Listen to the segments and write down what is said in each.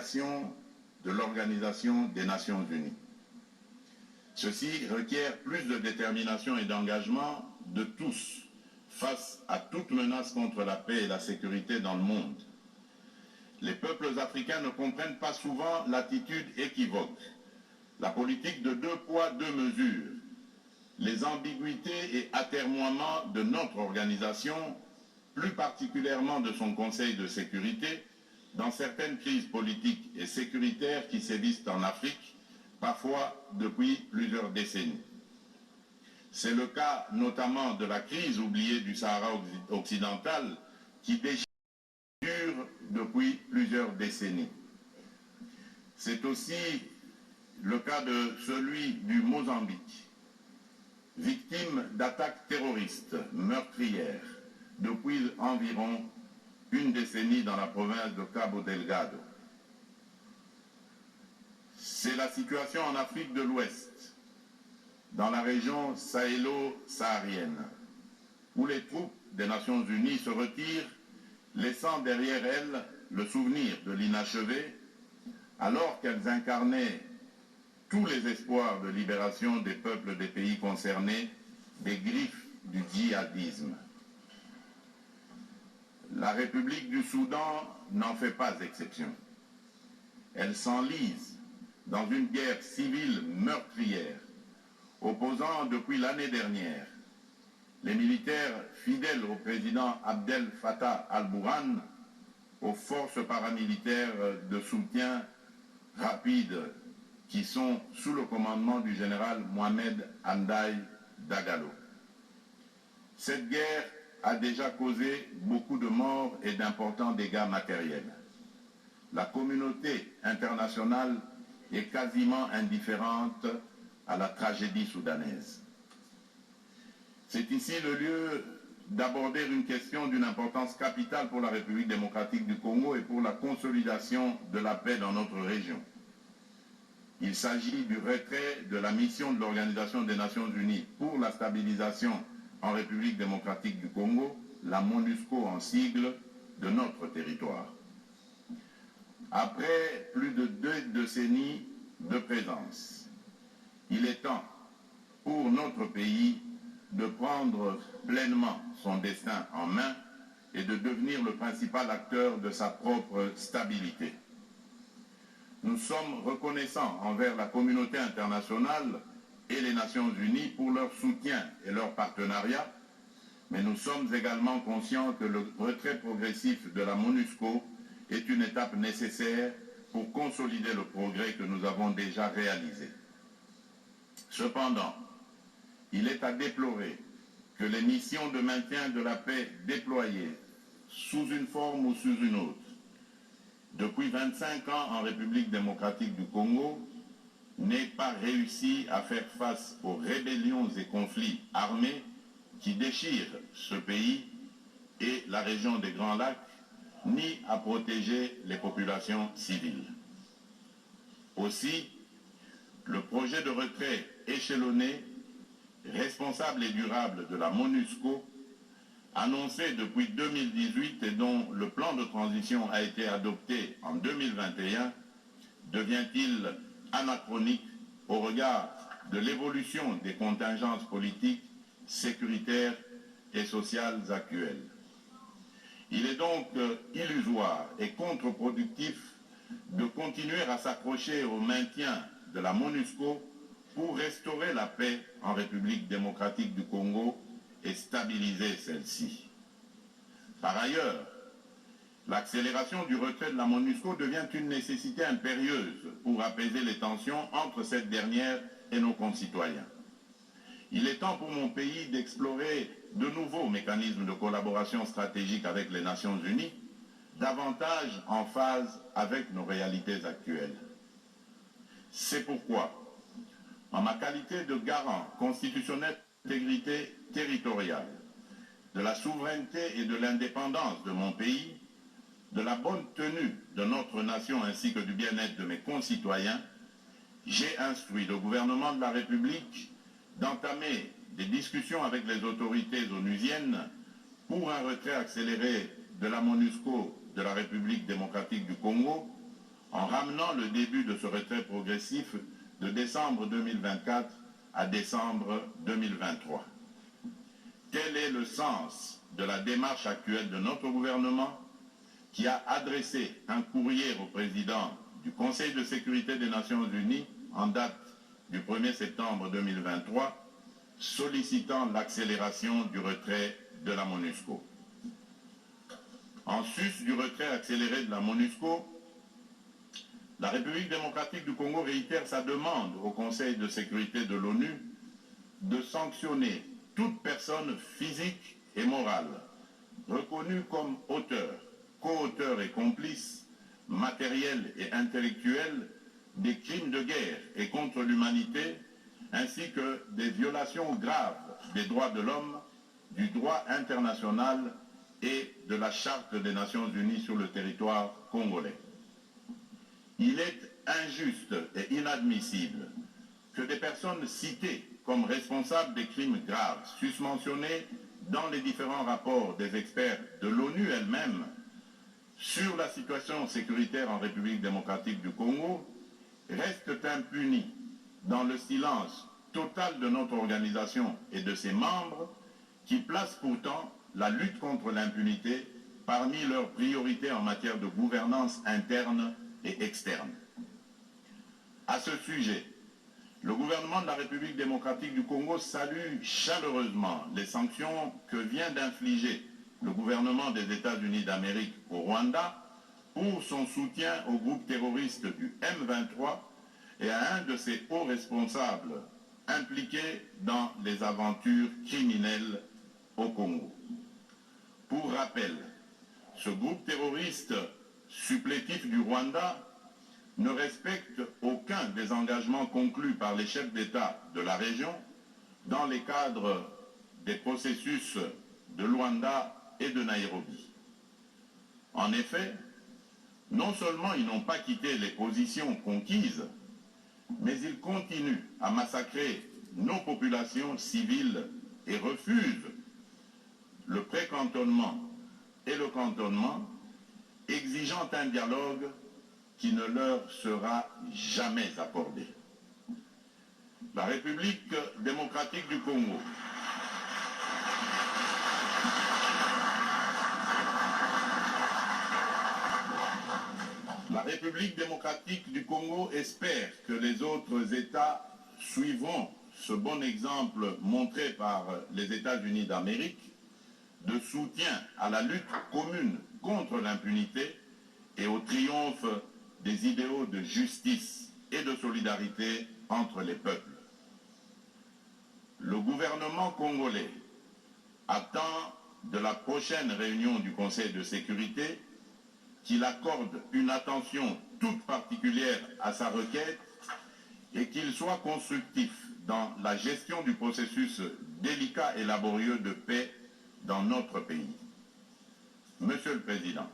création de l'Organisation des Nations Unies. Ceci requiert plus de détermination et d'engagement de tous face à toute menace contre la paix et la sécurité dans le monde. Les peuples africains ne comprennent pas souvent l'attitude équivoque, la politique de 2 poids, 2 mesures, les ambiguïtés et atermoiements de notre organisation, plus particulièrement de son Conseil de sécurité, dans certaines crises politiques et sécuritaires qui sévissent en Afrique, parfois depuis plusieurs décennies. C'est le cas notamment de la crise oubliée du Sahara occidental qui déchire depuis plusieurs décennies. C'est aussi le cas de celui du Mozambique, victime d'attaques terroristes meurtrières depuis environ une décennie dans la province de Cabo Delgado. C'est la situation en Afrique de l'Ouest, dans la région sahélo-saharienne, où les troupes des Nations Unies se retirent, laissant derrière elles le souvenir de l'inachevé, alors qu'elles incarnaient tous les espoirs de libération des peuples des pays concernés des griffes du djihadisme. La République du Soudan n'en fait pas exception. Elle s'enlise dans une guerre civile meurtrière, opposant depuis l'année dernière les militaires fidèles au président Abdel Fattah al-Burhan aux forces paramilitaires de soutien rapide qui sont sous le commandement du général Mohamed Hamdai Dagalo. Cette guerre a déjà causé beaucoup de morts et d'importants dégâts matériels. La communauté internationale est quasiment indifférente à la tragédie soudanaise. C'est ici le lieu d'aborder une question d'une importance capitale pour la République démocratique du Congo et pour la consolidation de la paix dans notre région. Il s'agit du retrait de la mission de l'Organisation des Nations Unies pour la stabilisation en République démocratique du Congo, la MONUSCO en sigle, de notre territoire. Après plus de 2 décennies de présence, il est temps pour notre pays de prendre pleinement son destin en main et de devenir le principal acteur de sa propre stabilité. Nous sommes reconnaissants envers la communauté internationale et les Nations Unies pour leur soutien et leur partenariat, mais nous sommes également conscients que le retrait progressif de la MONUSCO est une étape nécessaire pour consolider le progrès que nous avons déjà réalisé. Cependant, il est à déplorer que les missions de maintien de la paix déployées sous une forme ou sous une autre depuis 25 ans en République démocratique du Congo n'aient pas réussi à faire face aux rébellions et conflits armés qui déchirent ce pays et la région des Grands Lacs, ni à protéger les populations civiles. Aussi, le projet de retrait échelonné, responsable et durable de la MONUSCO, annoncé depuis 2018 et dont le plan de transition a été adopté en 2021, devient-il anachronique au regard de l'évolution des contingences politiques, sécuritaires et sociales actuelles. Il est donc illusoire et contre-productif de continuer à s'accrocher au maintien de la MONUSCO pour restaurer la paix en République démocratique du Congo et stabiliser celle-ci. Par ailleurs, l'accélération du retrait de la MONUSCO devient une nécessité impérieuse pour apaiser les tensions entre cette dernière et nos concitoyens. Il est temps pour mon pays d'explorer de nouveaux mécanismes de collaboration stratégique avec les Nations Unies, davantage en phase avec nos réalités actuelles. C'est pourquoi, en ma qualité de garant constitutionnel de l'intégrité territoriale, de la souveraineté et de l'indépendance de mon pays, de la bonne tenue de notre nation ainsi que du bien-être de mes concitoyens, j'ai instruit le gouvernement de la République d'entamer des discussions avec les autorités onusiennes pour un retrait accéléré de la MONUSCO de la République démocratique du Congo, en ramenant le début de ce retrait progressif de décembre 2024 à décembre 2023. Quel est le sens de la démarche actuelle de notre gouvernement qui a adressé un courrier au président du Conseil de sécurité des Nations Unies en date du 1er septembre 2023 sollicitant l'accélération du retrait de la MONUSCO. En sus du retrait accéléré de la MONUSCO, la République démocratique du Congo réitère sa demande au Conseil de sécurité de l'ONU de sanctionner toute personne physique et morale reconnue comme auteur, co-auteur et complice, matériel et intellectuel des crimes de guerre et contre l'humanité, ainsi que des violations graves des droits de l'homme, du droit international et de la Charte des Nations Unies sur le territoire congolais. Il est injuste et inadmissible que des personnes citées comme responsables des crimes graves, susmentionnés dans les différents rapports des experts de l'ONU elle-même sur la situation sécuritaire en République démocratique du Congo, restent impunis dans le silence total de notre organisation et de ses membres qui placent pourtant la lutte contre l'impunité parmi leurs priorités en matière de gouvernance interne et externe. À ce sujet, le gouvernement de la République démocratique du Congo salue chaleureusement les sanctions que vient d'infliger le gouvernement des États-Unis d'Amérique au Rwanda pour son soutien au groupe terroriste du M23 et à un de ses hauts responsables impliqués dans les aventures criminelles au Congo. Pour rappel, ce groupe terroriste supplétif du Rwanda ne respecte aucun des engagements conclus par les chefs d'État de la région dans les cadres des processus de Luanda et de Nairobi. En effet, non seulement ils n'ont pas quitté les positions conquises, mais ils continuent à massacrer nos populations civiles et refusent le pré-cantonnement et le cantonnement, exigeant un dialogue qui ne leur sera jamais accordé. La République démocratique du Congo La République démocratique du Congo espère que les autres États suivront ce bon exemple montré par les États-Unis d'Amérique de soutien à la lutte commune contre l'impunité et au triomphe des idéaux de justice et de solidarité entre les peuples. Le gouvernement congolais attend de la prochaine réunion du Conseil de sécurité qu'il accorde une attention toute particulière à sa requête et qu'il soit constructif dans la gestion du processus délicat et laborieux de paix dans notre pays. Monsieur le Président,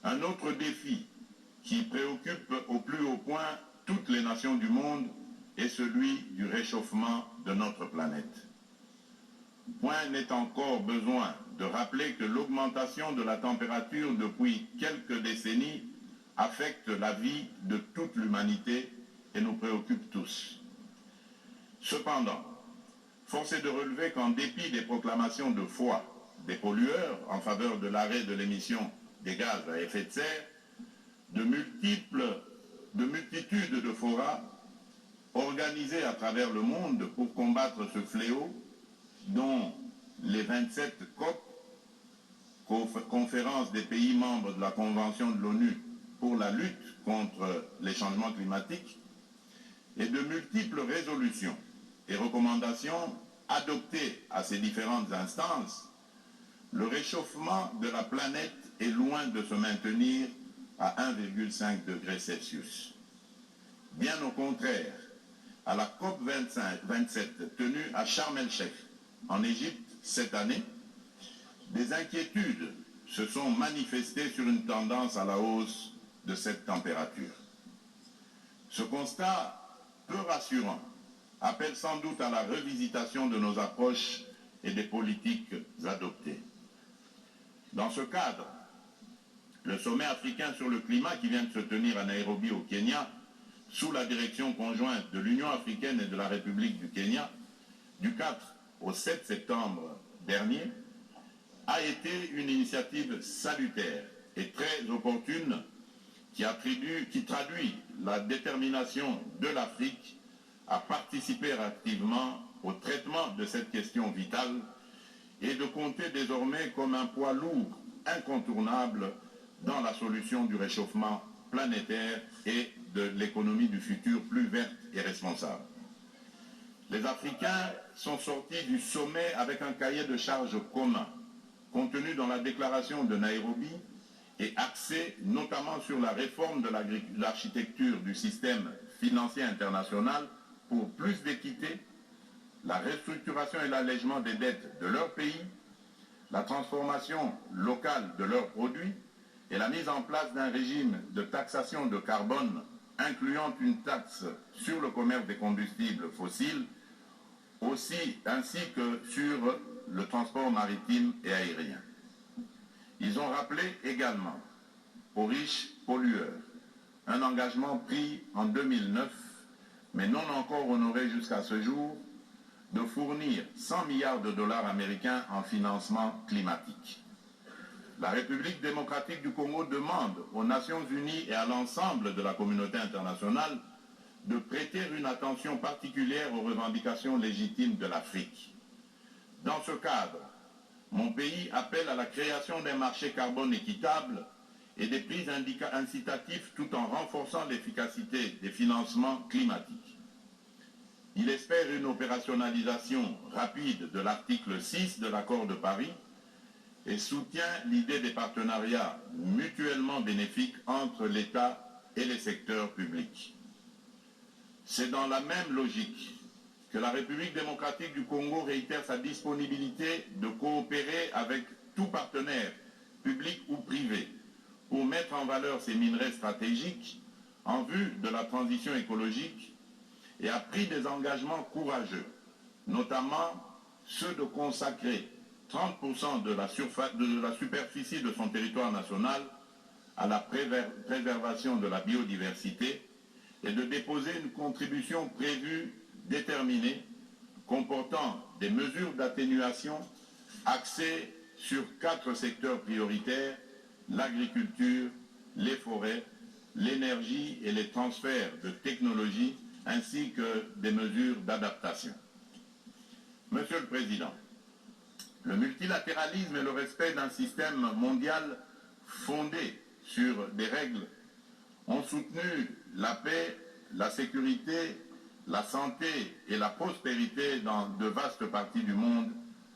un autre défi qui préoccupe au plus haut point toutes les nations du monde est celui du réchauffement de notre planète. Point n'est encore besoin de rappeler que l'augmentation de la température depuis quelques décennies affecte la vie de toute l'humanité et nous préoccupe tous. Cependant, force est de relever qu'en dépit des proclamations de foi des pollueurs en faveur de l'arrêt de l'émission des gaz à effet de serre, de multitudes de forats organisés à travers le monde pour combattre ce fléau, dont les 27 COP, conférence des pays membres de la Convention de l'ONU pour la lutte contre les changements climatiques, et de multiples résolutions et recommandations adoptées à ces différentes instances, le réchauffement de la planète est loin de se maintenir à 1,5 degré Celsius. Bien au contraire, à la COP 27 tenue à Sharm el-Sheikh, en Égypte, cette année, des inquiétudes se sont manifestées sur une tendance à la hausse de cette température. Ce constat peu rassurant appelle sans doute à la revisitation de nos approches et des politiques adoptées. Dans ce cadre, Le sommet africain sur le climat qui vient de se tenir à Nairobi au Kenya, sous la direction conjointe de l'Union africaine et de la République du Kenya, du 4 au 7 septembre dernier, a été une initiative salutaire et très opportune qui traduit la détermination de l'Afrique à participer activement au traitement de cette question vitale et de compter désormais comme un poids lourd incontournable dans la solution du réchauffement planétaire et de l'économie du futur plus verte et responsable. Les Africains sont sortis du sommet avec un cahier de charges commun, contenu dans la déclaration de Nairobi et axé notamment sur la réforme de l'architecture du système financier international pour plus d'équité, la restructuration et l'allègement des dettes de leur pays, la transformation locale de leurs produits et la mise en place d'un régime de taxation de carbone incluant une taxe sur le commerce des combustibles fossiles, ainsi que sur le transport maritime et aérien. Ils ont rappelé également aux riches pollueurs un engagement pris en 2009, mais non encore honoré jusqu'à ce jour, de fournir 100 milliards de dollars américains en financement climatique. La République démocratique du Congo demande aux Nations Unies et à l'ensemble de la communauté internationale de prêter une attention particulière aux revendications légitimes de l'Afrique. Dans ce cadre, mon pays appelle à la création d'un marché carbone équitable et des prises incitatives tout en renforçant l'efficacité des financements climatiques. Il espère une opérationnalisation rapide de l'article 6 de l'accord de Paris et soutient l'idée des partenariats mutuellement bénéfiques entre l'État et les secteurs publics. C'est dans la même logique que la République démocratique du Congo réitère sa disponibilité de coopérer avec tout partenaire, public ou privé, pour mettre en valeur ces minerais stratégiques en vue de la transition écologique et a pris des engagements courageux, notamment ceux de consacrer 30% de la superficie de son territoire national à la préservation de la biodiversité et de déposer une contribution prévue déterminée comportant des mesures d'atténuation axées sur 4 secteurs prioritaires: l'agriculture, les forêts, l'énergie et les transferts de technologies, ainsi que des mesures d'adaptation. Monsieur le Président, le multilatéralisme et le respect d'un système mondial fondé sur des règles ont soutenu la paix, la sécurité, la santé et la prospérité dans de vastes parties du monde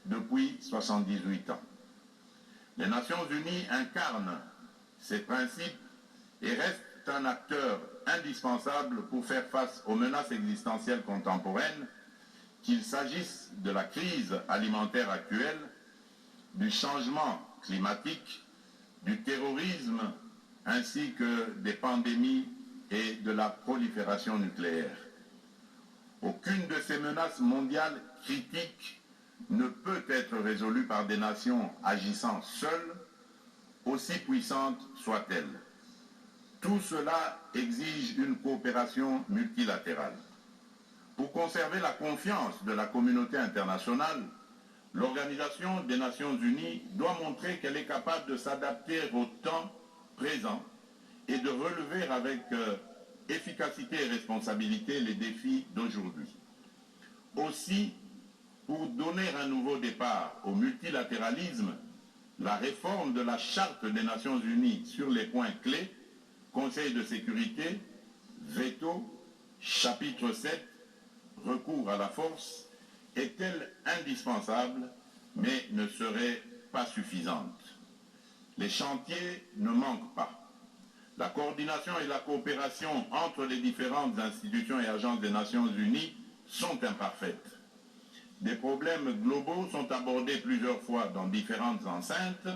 depuis 78 ans. Les Nations Unies incarnent ces principes et restent un acteur indispensable pour faire face aux menaces existentielles contemporaines, qu'il s'agisse de la crise alimentaire actuelle, du changement climatique, du terrorisme, ainsi que des pandémies et de la prolifération nucléaire. Aucune de ces menaces mondiales critiques ne peut être résolue par des nations agissant seules, aussi puissantes soient-elles. Tout cela exige une coopération multilatérale. Pour conserver la confiance de la communauté internationale, l'Organisation des Nations Unies doit montrer qu'elle est capable de s'adapter au temps présent et de relever avec efficacité et responsabilité les défis d'aujourd'hui. Aussi, pour donner un nouveau départ au multilatéralisme, la réforme de la Charte des Nations Unies sur les points clés, Conseil de sécurité, veto, chapitre 7, recours à la force, est-elle indispensable, mais ne serait pas suffisante. Les chantiers ne manquent pas. La coordination et la coopération entre les différentes institutions et agences des Nations Unies sont imparfaites. Des problèmes globaux sont abordés plusieurs fois dans différentes enceintes.